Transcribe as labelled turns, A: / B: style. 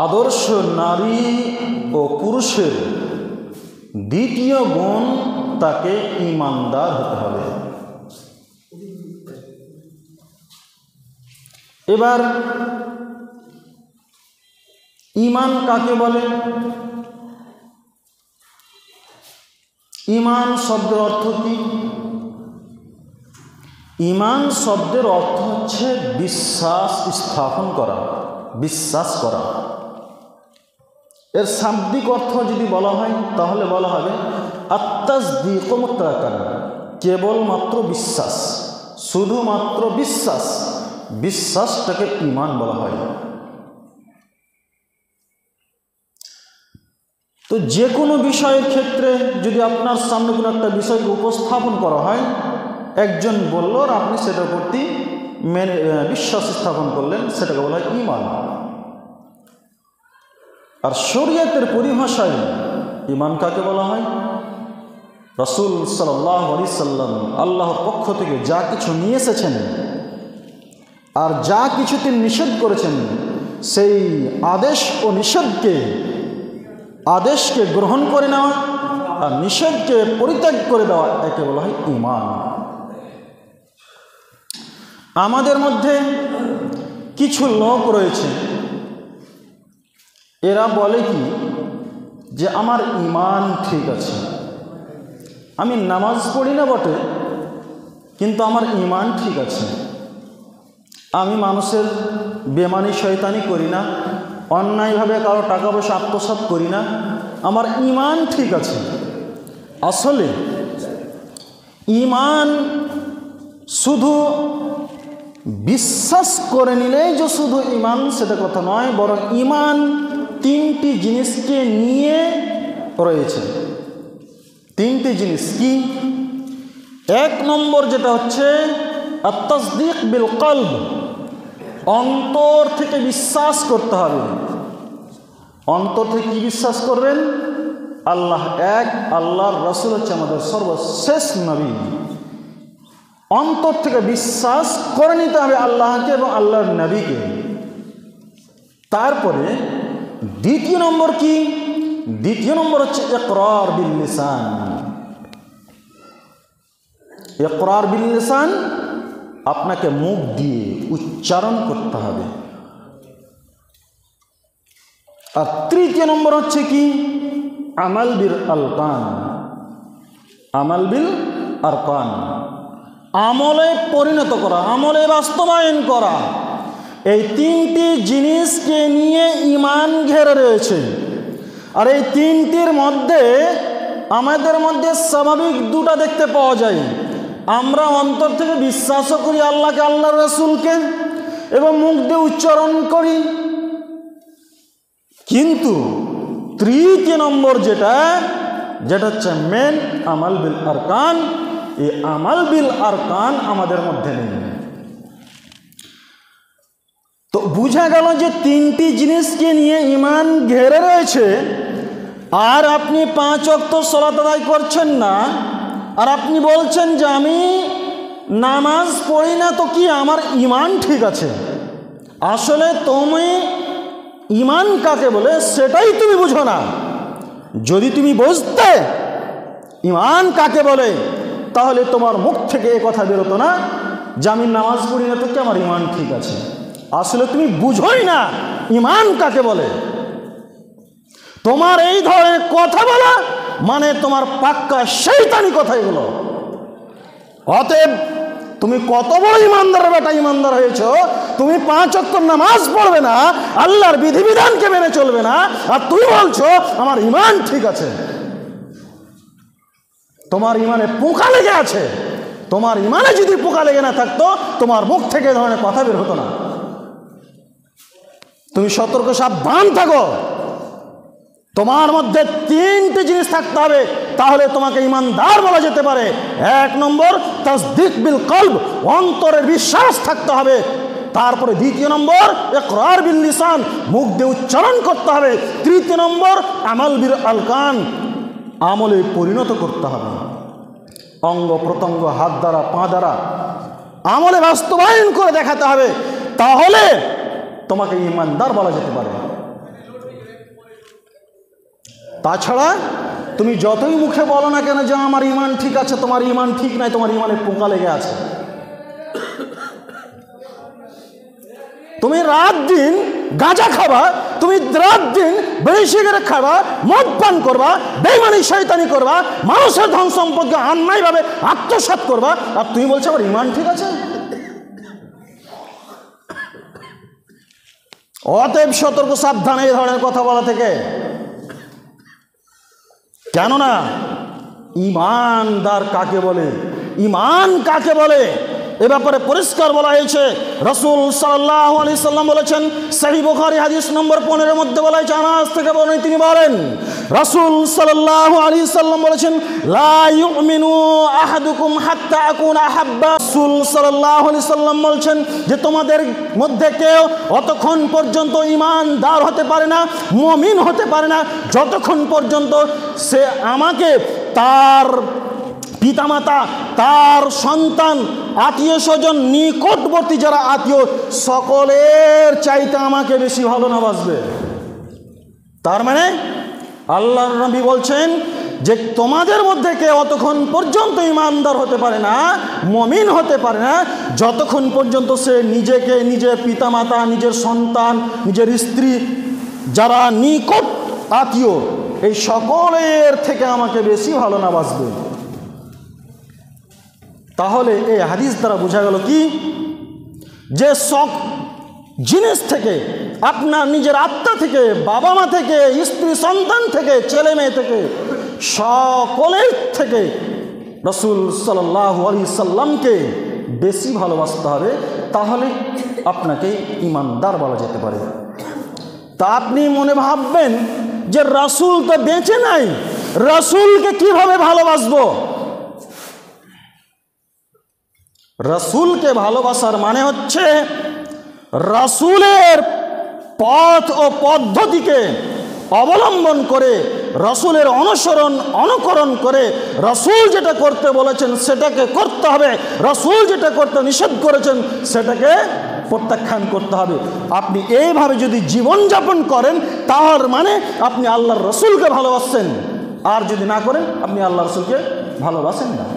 A: আদর্শ নারী ও পুরুষের দ্বিতীয় গুণ, তাকে ঈমানদার হতে হবে। এবার ঈমান কাকে বলে? ঈমান শব্দের অর্থ কি? ঈমান শব্দের অর্থ হচ্ছে বিশ্বাস স্থাপন করা, বিশ্বাস করা। এর শাব্দিক অর্থ যদি বলা হয় তাহলে বলা হবে আত-তাসদীক মুতলাকান, কেবলমাত্র বিশ্বাস, শুধুমাত্র বিশ্বাস, বিশ্বাসটাকে ঈমান বলা হয়। তো যে কোনো বিষয়ের ক্ষেত্রে যদি আপনার সামনে কোনো একটা বিষয়কে উপস্থাপন করা হয়, একজন বলল আর আপনি সেটার প্রতি বিশ্বাস স্থাপন করলেন, সেটাকে বলা হয় ঈমান। আর শরীয়তের পরিভাষায় ঈমান কাকে বলা হয়? রাসূল সাল্লাল্লাহু আলাইহি সাল্লাম আল্লাহর পক্ষ থেকে যা কিছু নিয়ে এসেছেন আর যা কিছু তিনি নিষেধ করেছেন, সেই আদেশ ও আদেশকে গ্রহণ করে নেওয়া আর নিষেধকে পরিত্যাগ করে দেওয়া, একে বলা হয় ঈমান। আমাদের মধ্যে কিছু লোক রয়েছে, এরা বলে কি যে আমার ঈমান ঠিক আছে, আমি নামাজ পড়ি না বটে, কিন্তু আমার ঈমান ঠিক আছে, আমি মানুষের বেমানি শয়তানি করি না, অন্যায়ভাবে কারো টাকা পয়সা আত্মসাৎ করি না, আমার ঈমান ঠিক আছে। আসলে ঈমান শুধু বিশ্বাস করে নিলেই যে শুধু ঈমান, সেটা কথা নয়, বরং ঈমান তিনটি জিনিসকে নিয়ে রয়েছে। তিনটি জিনিস কি? এক নম্বর যেটা হচ্ছে আত-তাসদীক বিল কলব, অন্তর থেকে বিশ্বাস করতে হবে। অন্তর থেকে কি বিশ্বাস করবেন? আল্লাহ এক, আল্লাহর রাসূল হচ্ছে আমাদের সর্বশেষ নবী। অন্তর থেকে বিশ্বাস করে নিতে হবে আল্লাহকে এবং আল্লাহর নবীকে। তারপরে দ্বিতীয় নম্বর কি? দ্বিতীয় নম্বর হচ্ছে ইকরার বিল লিসান। ইকরার বিল লিসান, আপনাকে মুখ দিয়ে উচ্চারণ করতে হবে। আর তৃতীয় নম্বর হচ্ছে কি? আমাল বিল আরকান। আমাল বিল আরকান, আমলে পরিণত করা, আমলে বাস্তবায়ন করা। এই তিনটি জিনিসকে নিয়ে ঈমান ঘেরে রয়েছে। আর এই তিনটির মধ্যে আমাদের মধ্যে স্বাভাবিক দুটা দেখতে পাওয়া যায়। আমরা অন্তর থেকে বিশ্বাসও করি আল্লাহকে, আল্লাহর রাসূলকে, এবং মুখ দিয়ে উচ্চারণ করি। কিন্তু তৃতীয় নম্বর যেটা হচ্ছে মেন আমাল বিল আরকান, এই আমাল বিল আরকান আমাদের মধ্যে নেই। তো বুঝা গেল যে তিনটি জিনিসকে নিয়ে ঈমান ঘেরে রয়েছে। আর আপনি 5 ওয়াক্ত সালাত আদায় করছেন না, আর আপনি বলছেন যে আমি নামাজ পড়ি না, তো কি আমার ঈমান ঠিক আছে? আসলে তুমি ঈমান কাকে বলে সেটাই তুমি বুঝো না। যদি তুমি বুঝতে ঈমান কাকে বলে, তাহলে তোমার মুখ থেকে এ কথা বেরোতো না যে আমি নামাজ পড়ি না, তো কি আমার ঈমান ঠিক আছে। আসলে তুমি বুঝোই না ঈমান কাকে বলে। তোমার এই ধরনের কথা বলা মানে তোমার পাক্কা শয়তানি কথা এগুলো। অতএব তুমি কত বড় ঈমানদার বেটা ঈমানদার হয়েছো, তুমি 5 ওয়াক্ত নামাজ পড়বে না, আল্লাহর বিধিবিধানকে মেনে চলবে না, আর তুমি বলছো আমার ঈমান ঠিক আছে। তোমার ঈমানে পোকা লেগে আছে। তোমার ঈমানে যদি পোকা লেগে না থাকতো, তোমার মুখ থেকে এই ধরনের কথা বের হতো না। তুমি সতর্ক, সাবধান থাকো। তোমার মধ্যে তিনটি জিনিস থাকতে হবে, তাহলে তোমাকে ঈমানদার বলা যেতে পারে। 1 নম্বর তাসদীক বিল কলব, অন্তরের বিশ্বাস থাকতে হবে। তারপরে 2 নম্বর ইকরার বিল লিসান, মুখ দিয়ে উচ্চারণ করতে হবে। 3 নম্বর আমাল বিল আরকান, আমলে পরিণত করতে হবে। অঙ্গ প্রত্যঙ্গ, হাত দ্বারা, পা দ্বারা আমলে বাস্তবায়ন করে দেখাতে হবে, তাহলে তোমাকে ঈমানদার বলা যেতে পারে। তাছাড়া তুমি যতই মুখে বলো না কেন যে আমার ইমান ঠিক আছে, তোমার ইমান ঠিক নাই, তোমার ইমানে পোকা লেগে আছে। তুমি রাত দিন গাঁজা খাবা, তুমি রাত দিন বিড়ি সিগারেট খাবা, মদ পান করবা, বেঈমানি শয়তানি করবা, মানুষের ধন সম্পদকে অন্যায়ভাবে আত্মসাৎ করবা, আর তুমি বলছো আমার ইমান ঠিক আছে। অতএব সতর্ক, সাবধান এই ধরনের কথা বলা থেকে। কেননা ঈমানদার কাকে বলে, ঈমান কাকে বলে এ ব্যাপারে পরিষ্কার বলা হয়েছে। রাসূল সাল্লাল্লাহু আলাইহি সাল্লাম বলেছেন, সহিহ বুখারী হাদিস নম্বর 15 এর মধ্যে বলা হয়েছে, আনাস থেকে বলেন, তিনি বলেন রাসূল সাল্লাল্লাহু আলাইহি সাল্লাম বলেছেন, লা ইউমিনু আহাদুকুম হাত্তা আকুনা আহাব্বা। রাসূল সাল্লাল্লাহু আলাইহি সাল্লাম বলছেন যে তোমাদের মধ্যে কেউ অতক্ষণ পর্যন্ত ঈমানদার হতে পারে না, মুমিন হতে পারে না, যতক্ষণ পর্যন্ত সে আমাকে, তার পিতামাতা, তার সন্তান, আত্মীয় স্বজন, নিকটবর্তী যারা আত্মীয়, সকলের চাইতে আমাকে বেশি ভালো না বাসবে। তার মানে আল্লাহর নবী বলছেন যে তোমাদের মধ্যে কেউ অতক্ষণ পর্যন্ত ঈমানদার হতে পারে না, মুমিন হতে পারে না, যতক্ষণ পর্যন্ত সে নিজেকে, নিজের পিতামাতা, নিজের সন্তান, নিজের স্ত্রী, যারা নিকট আত্মীয়, এই সকলের থেকে আমাকে বেশি ভালো না বাসবে। তাহলে এই হাদিস দ্বারা বোঝা গেল কি, যে সব জিনিস থেকে, আপনার নিজের আত্মা থেকে, বাবা মা থেকে, স্ত্রী সন্তান থেকে, ছেলে মেয়ে থেকে, সকলের থেকে রাসূল সাল্লাল্লাহু আলাইহি সাল্লামকে বেশি ভালোবাসতে হবে, তাহলে আপনাকে ঈমানদার বলা যেতে পারে। তা আপনি মনে ভাববেন যে রাসূল তো বেঁচে নাই, রাসূলকে কিভাবে ভালোবাসবো? রাসূলকে ভালোবাসার মানে হচ্ছে রাসূলের পথ ও পদ্ধতিকে অবলম্বন করে, রাসূলের অনুকরণ করে, রাসূল যেটা করতে বলেছেন সেটাকে করতে হবে, রাসূল যেটা করতে নিষেধ করেছেন সেটাকে প্রত্যাখ্যান করতে হবে। আপনি এইভাবে যদি জীবনযাপন করেন, তার মানে আপনি আল্লাহর রাসূলকে ভালোবাসেন, আর যদি না করেন আপনি আল্লাহর রাসূলকে ভালোবাসেন না।